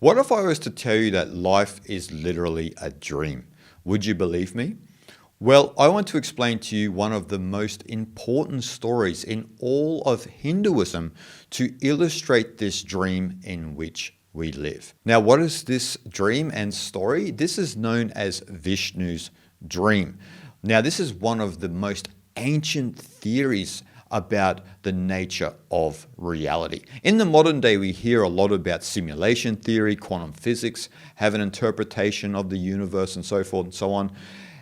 What if I was to tell you that life is literally a dream? Would you believe me? Well, I want to explain to you one of the most important stories in all of Hinduism to illustrate this dream in which we live. Now, what is this dream and story? This is known as Vishnu's dream. Now, this is one of the most ancient theories about the nature of reality. In the modern day, we hear a lot about simulation theory, quantum physics, have an interpretation of the universe and so forth and so on.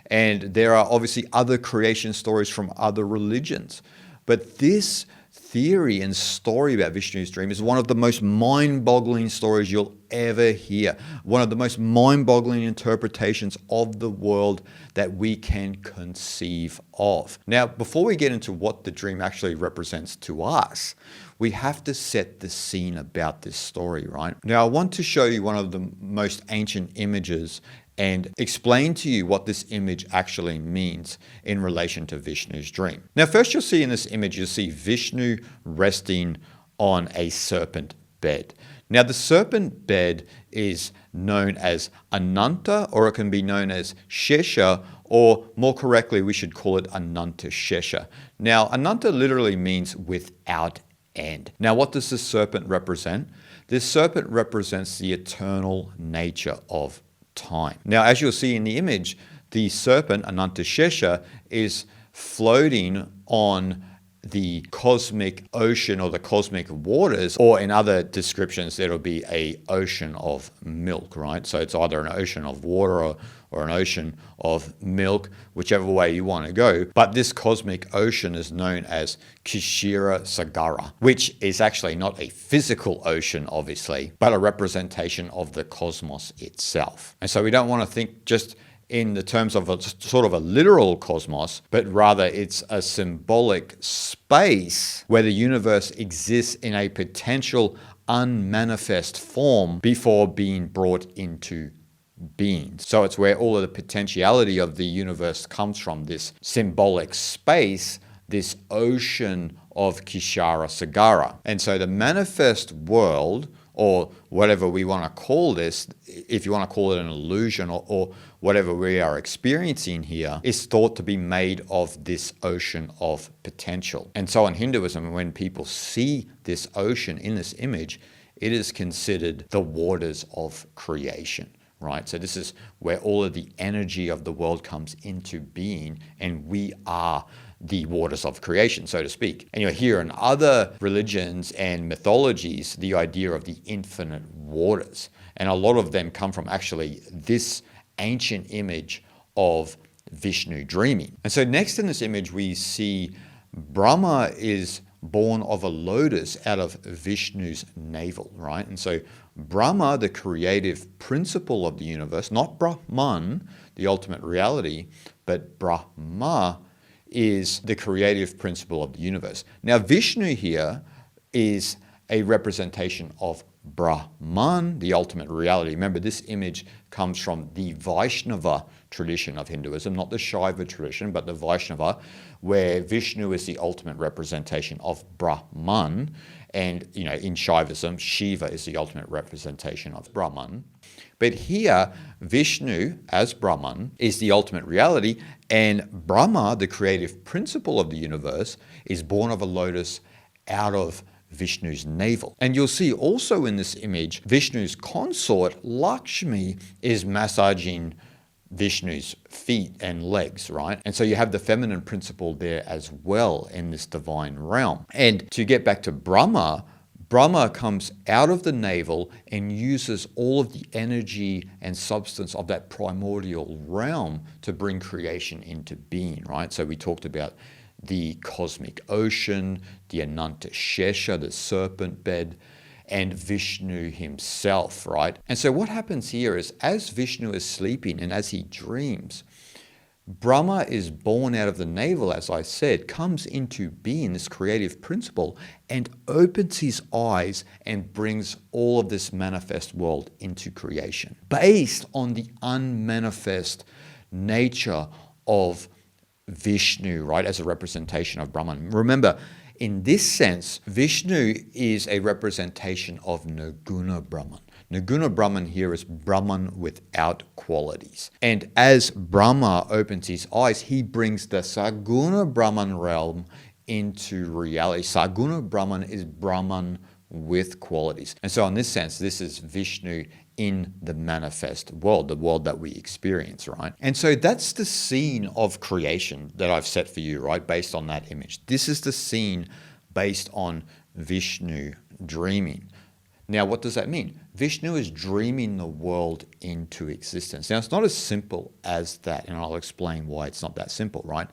And there are obviously other creation stories from other religions. But this theory and story about Vishnu's dream is one of the most mind-boggling stories you'll ever hear. One of the most mind-boggling interpretations of the world that we can conceive of. Now, before we get into what the dream actually represents to us, we have to set the scene about this story, right? Now, I want to show you one of the most ancient images and explain to you what this image actually means in relation to Vishnu's dream. Now, first you'll see in this image, you'll see Vishnu resting on a serpent bed. Now, the serpent bed is known as Ananta, or it can be known as Shesha, or more correctly, we should call it Ananta Shesha. Now, Ananta literally means without end. Now, what does this serpent represent? This serpent represents the eternal nature of time. Now, as you'll see in the image, the serpent, Ananta Shesha, is floating on the cosmic ocean or the cosmic waters, or in other descriptions, it'll be an ocean of milk, right? So it's either an ocean of water or an ocean of milk, whichever way you want to go. But this cosmic ocean is known as Kshira Sagara, which is actually not a physical ocean, obviously, but a representation of the cosmos itself. And so we don't want to think just in the terms of a sort of a literal cosmos, but rather it's a symbolic space where the universe exists in a potential unmanifest form before being brought into being. So it's where all of the potentiality of the universe comes from, this symbolic space, this ocean of Kshira Sagara. And so the manifest world, or whatever we want to call this, if you want to call it an illusion or whatever we are experiencing here, is thought to be made of this ocean of potential. And so in Hinduism, when people see this ocean in this image, it is considered the waters of creation, right? So this is where all of the energy of the world comes into being, and we are the waters of creation, so to speak. And you'll hear in other religions and mythologies the idea of the infinite waters. And a lot of them come from actually this ancient image of Vishnu dreaming. And so next in this image, we see Brahma is born of a lotus out of Vishnu's navel, right? And so Brahma, the creative principle of the universe, not Brahman, the ultimate reality, but Brahma is the creative principle of the universe. Now, Vishnu here is a representation of Brahman, the ultimate reality. Remember, this image comes from the Vaishnava tradition of Hinduism, not the Shaiva tradition, but the Vaishnava, where Vishnu is the ultimate representation of Brahman. And, in Shaivism, Shiva is the ultimate representation of Brahman. But here, Vishnu, as Brahman, is the ultimate reality, and Brahma, the creative principle of the universe, is born of a lotus out of Vishnu's navel. And you'll see also in this image, Vishnu's consort, Lakshmi, is massaging Vishnu's feet and legs, right? And so you have the feminine principle there as well in this divine realm. And to get back to Brahma, Brahma comes out of the navel and uses all of the energy and substance of that primordial realm to bring creation into being, right? So we talked about the cosmic ocean, the Ananta Shesha, the serpent bed, and Vishnu himself, right? And so what happens here is, as Vishnu is sleeping and as he dreams, Brahma is born out of the navel, as I said, comes into being, this creative principle, and opens his eyes and brings all of this manifest world into creation, based on the unmanifest nature of Vishnu, right, as a representation of Brahman. Remember, in this sense, Vishnu is a representation of Nirguna Brahman. Nirguna Brahman here is Brahman without qualities. And as Brahma opens his eyes, he brings the Saguna Brahman realm into reality. Saguna Brahman is Brahman with qualities. And so in this sense, this is Vishnu in the manifest world, the world that we experience, right? And so that's the scene of creation that I've set for you, right? Based on that image. This is the scene based on Vishnu dreaming. Now, what does that mean? Vishnu is dreaming the world into existence. Now, it's not as simple as that, and I'll explain why it's not that simple, right?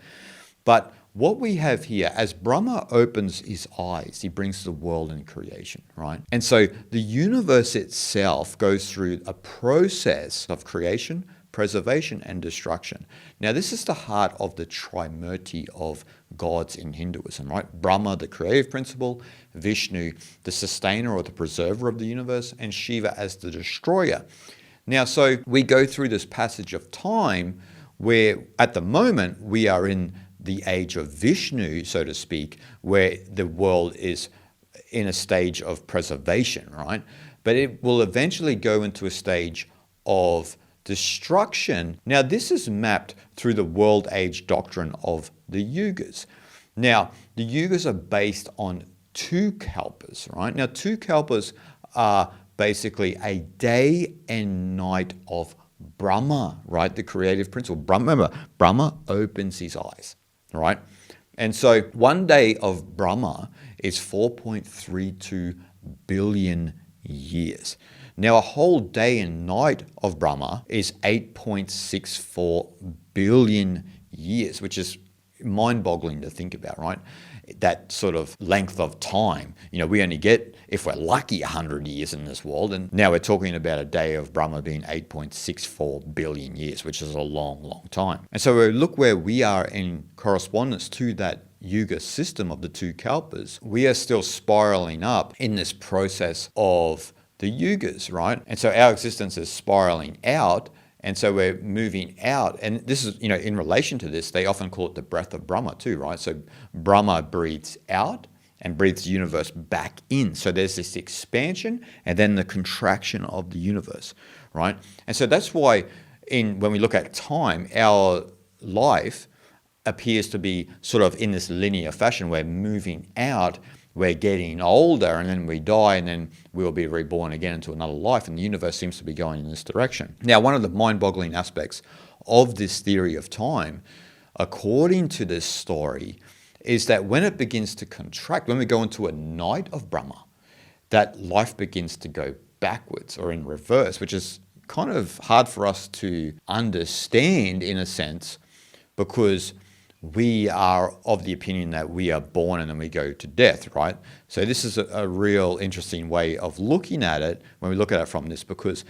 But what we have here, as Brahma opens his eyes, he brings the world in creation, right? And so the universe itself goes through a process of creation, preservation, and destruction. Now, this is the heart of the trimurti of gods in Hinduism, right? Brahma, the creative principle, Vishnu, the sustainer or the preserver of the universe, and Shiva as the destroyer. Now, so we go through this passage of time where at the moment we are in the age of Vishnu, so to speak, where the world is in a stage of preservation, right? But it will eventually go into a stage of destruction. Now, this is mapped through the world age doctrine of the yugas. Now, the yugas are based on two kalpas, right? Now, two kalpas are basically a day and night of Brahma, right? The creative principle. Remember, Brahma opens his eyes, right? And so one day of Brahma is 4.32 billion years. Now, a whole day and night of Brahma is 8.64 billion years, which is mind-boggling to think about, right? That sort of length of time. You know, we only get, if we're lucky, 100 years in this world. And now we're talking about a day of Brahma being 8.64 billion years, which is a long, long time. And so we look where we are in correspondence to that yuga system of the two kalpas. We are still spiraling up in this process of the yugas, right? And so our existence is spiraling out. And so we're moving out. And this is, you know, in relation to this, they often call it the breath of Brahma too, right? So Brahma breathes out and breathes the universe back in. So there's this expansion and then the contraction of the universe, right? And so that's why when we look at time, our life appears to be sort of in this linear fashion. We're moving out, we're getting older, and then we die, and then we'll be reborn again into another life, and the universe seems to be going in this direction. Now, one of the mind-boggling aspects of this theory of time, according to this story, is that when it begins to contract, when we go into a night of Brahma, that life begins to go backwards or in reverse, which is kind of hard for us to understand in a sense, because we are of the opinion that we are born and then we go to death, right? So this is a real interesting way of looking at it when we look at it from this, because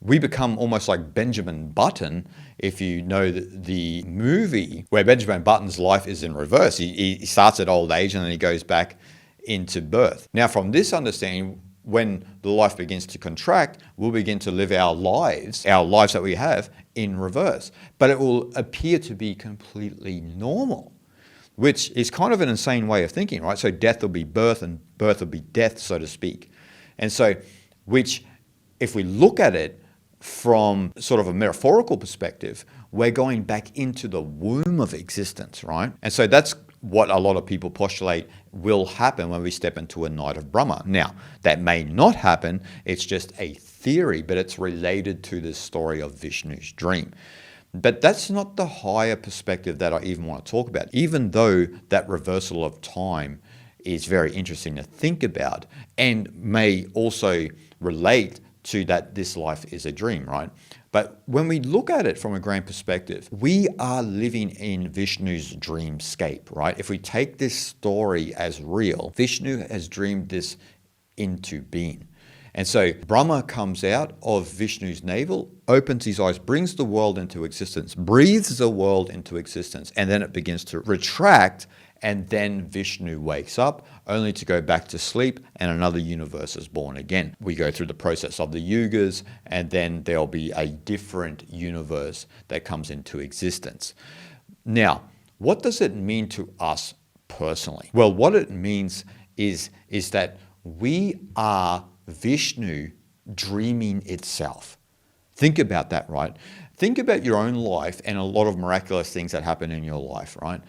we become almost like Benjamin Button, if you know the movie, where Benjamin Button's life is in reverse. He starts at old age and then he goes back into birth. Now, from this understanding, when the life begins to contract, we'll begin to live our lives that we have, in reverse. But it will appear to be completely normal, which is kind of an insane way of thinking, right? So death will be birth and birth will be death, so to speak. And so, which, if we look at it from sort of a metaphorical perspective, we're going back into the womb of existence, right? And so that's what a lot of people postulate will happen when we step into a night of Brahma. Now, that may not happen. It's just a theory, but it's related to this story of Vishnu's dream. But that's not the higher perspective that I even want to talk about, even though that reversal of time is very interesting to think about and may also relate to that this life is a dream, right? But when we look at it from a grand perspective, we are living in Vishnu's dreamscape, right? If we take this story as real, Vishnu has dreamed this into being. And so Brahma comes out of Vishnu's navel, opens his eyes, brings the world into existence, breathes the world into existence, and then it begins to retract, and then Vishnu wakes up, only to go back to sleep, and another universe is born again. We go through the process of the yugas, and then there'll be a different universe that comes into existence. Now, what does it mean to us personally? Well, what it means is that we are Vishnu dreaming itself. Think about that, right? Think about your own life and a lot of miraculous things that happen in your life, right?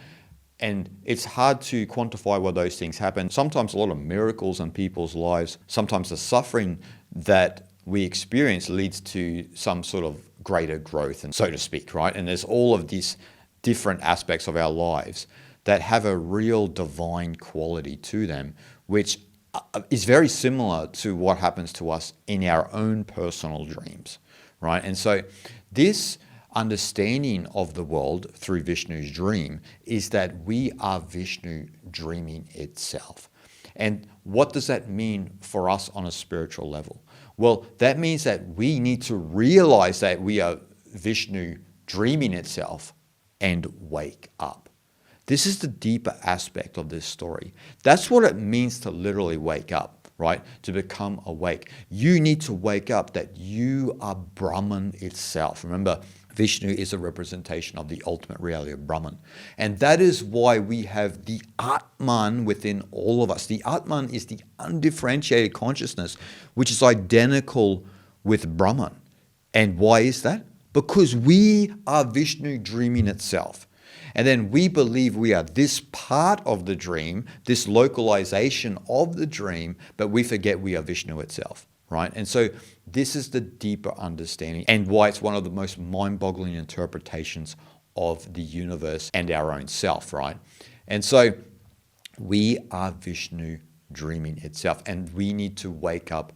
And it's hard to quantify why those things happen. Sometimes a lot of miracles in people's lives, sometimes the suffering that we experience leads to some sort of greater growth, and so to speak, right? And there's all of these different aspects of our lives that have a real divine quality to them, which is very similar to what happens to us in our own personal dreams, right? And so this understanding of the world through Vishnu's dream is that we are Vishnu dreaming itself. And what does that mean for us on a spiritual level? Well, that means that we need to realize that we are Vishnu dreaming itself and wake up. This is the deeper aspect of this story. That's what it means to literally wake up, right? To become awake. You need to wake up that you are Brahman itself. Remember, Vishnu is a representation of the ultimate reality of Brahman. And that is why we have the Atman within all of us. The Atman is the undifferentiated consciousness, which is identical with Brahman. And why is that? Because we are Vishnu dreaming itself. And then we believe we are this part of the dream, this localization of the dream, but we forget we are Vishnu itself, right? And so this is the deeper understanding and why it's one of the most mind-boggling interpretations of the universe and our own self, right? And so we are Vishnu dreaming itself, and we need to wake up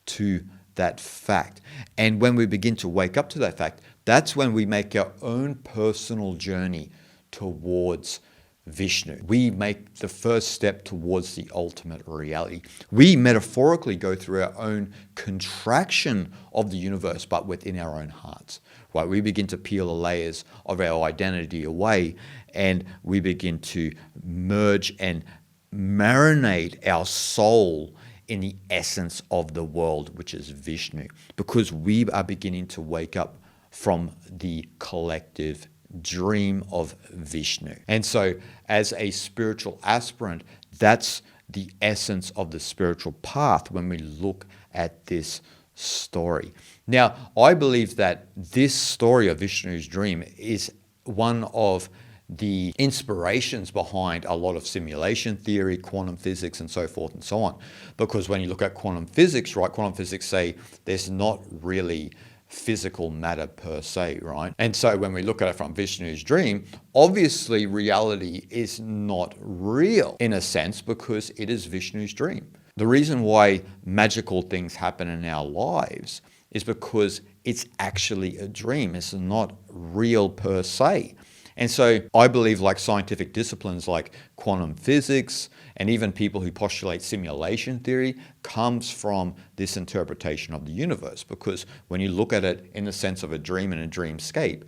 to that fact. And when we begin to wake up to that fact, that's when we make our own personal journey towards Vishnu. We make the first step towards the ultimate reality. We metaphorically go through our own contraction of the universe, but within our own hearts, right? We begin to peel the layers of our identity away, and we begin to merge and marinate our soul in the essence of the world, which is Vishnu, because we are beginning to wake up from the collective dream of Vishnu. And so as a spiritual aspirant, that's the essence of the spiritual path when we look at this story. Now, I believe that this story of Vishnu's dream is one of the inspirations behind a lot of simulation theory, quantum physics, and so forth and so on. Because when you look at quantum physics, right, quantum physics say there's not really physical matter per se, right? And so when we look at it from Vishnu's dream, obviously reality is not real in a sense because it is Vishnu's dream. The reason why magical things happen in our lives is because it's actually a dream. It's not real per se. And so I believe like scientific disciplines like quantum physics and even people who postulate simulation theory comes from this interpretation of the universe, because when you look at it in the sense of a dream and a dreamscape,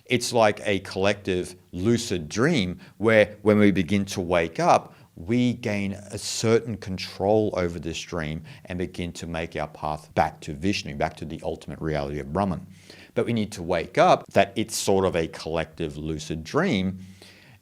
it's like a collective lucid dream where when we begin to wake up, we gain a certain control over this dream and begin to make our path back to Vishnu, back to the ultimate reality of Brahman. But we need to wake up that it's sort of a collective lucid dream,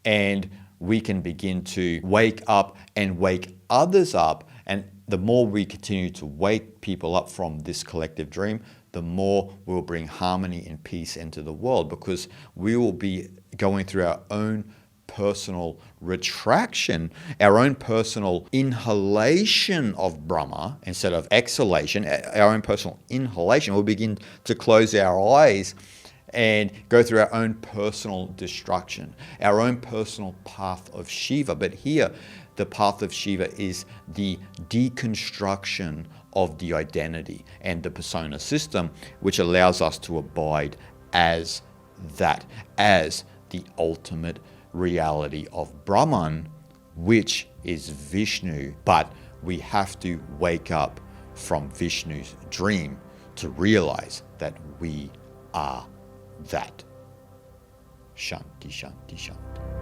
and we can begin to wake up and wake others up. And the more we continue to wake people up from this collective dream, the more we'll bring harmony and peace into the world, because we will be going through our own personal retraction, our own personal inhalation of Brahma instead of exhalation, our own personal inhalation. We'll begin to close our eyes and go through our own personal destruction, our own personal path of Shiva. But here, the path of Shiva is the deconstruction of the identity and the persona system, which allows us to abide as that, as the ultimate reality of Brahman, which is Vishnu. But we have to wake up from Vishnu's dream to realize that we are that. Shanti, Shanti, Shanti.